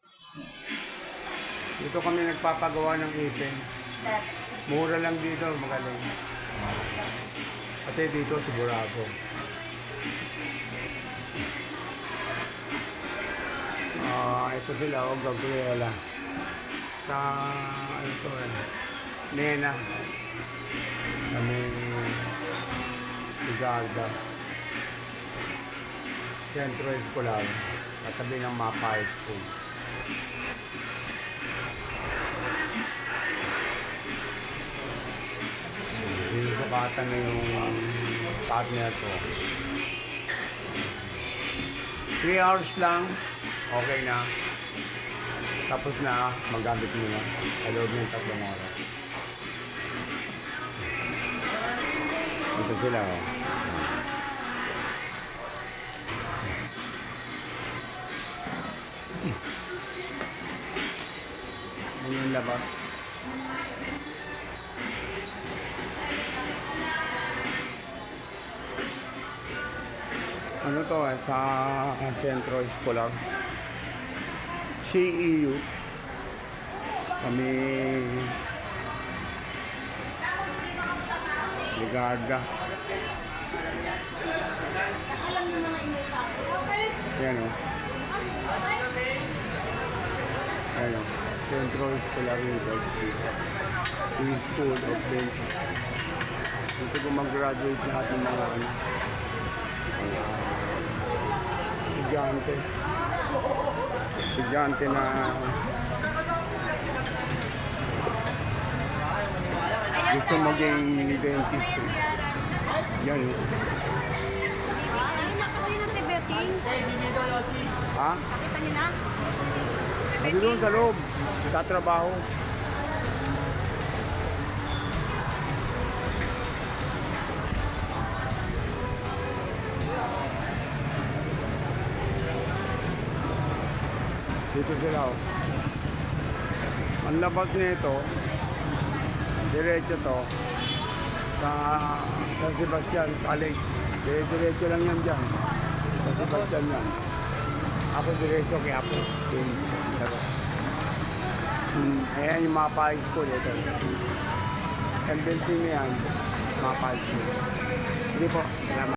Dito kami nagpapagawa ng isen. Mura lang dito, magaling. Pati dito sigurado. Ito sila, o Gabriela. Sa, ano to Nena. Kami, Ligarda. Sentro Escolar. Katabi ng Mapa High School. Sinusukatan na yung partner ko. 3 hours lang, okay na. Tapos na, magamit mo na sa loob ng 3 oras. Ito sila, oh. Ayan yung labas. Ano to sa Sentro Escolar CEU sa may Ligarda. Ayan o. Ayan o. Sentro Escolar University, School of Dentistry. Dito kung mag-graduate lahat ng mga estudyante na gusto maging dentistry. Yan. Nakita niyo na si Betting? Ha? Nakita niyo na? Kasi doon sa loob, tatrabaho. Dito sila, oh. Ang labas nito, diretso to sa San Sebastian College. Diretso lang yan dyan. San Sebastian yan. Ako diretso kay Apo. Ayan yung Mapa High School. Ito. Ang building na yan, Mapa High School. Hindi po. Salamat.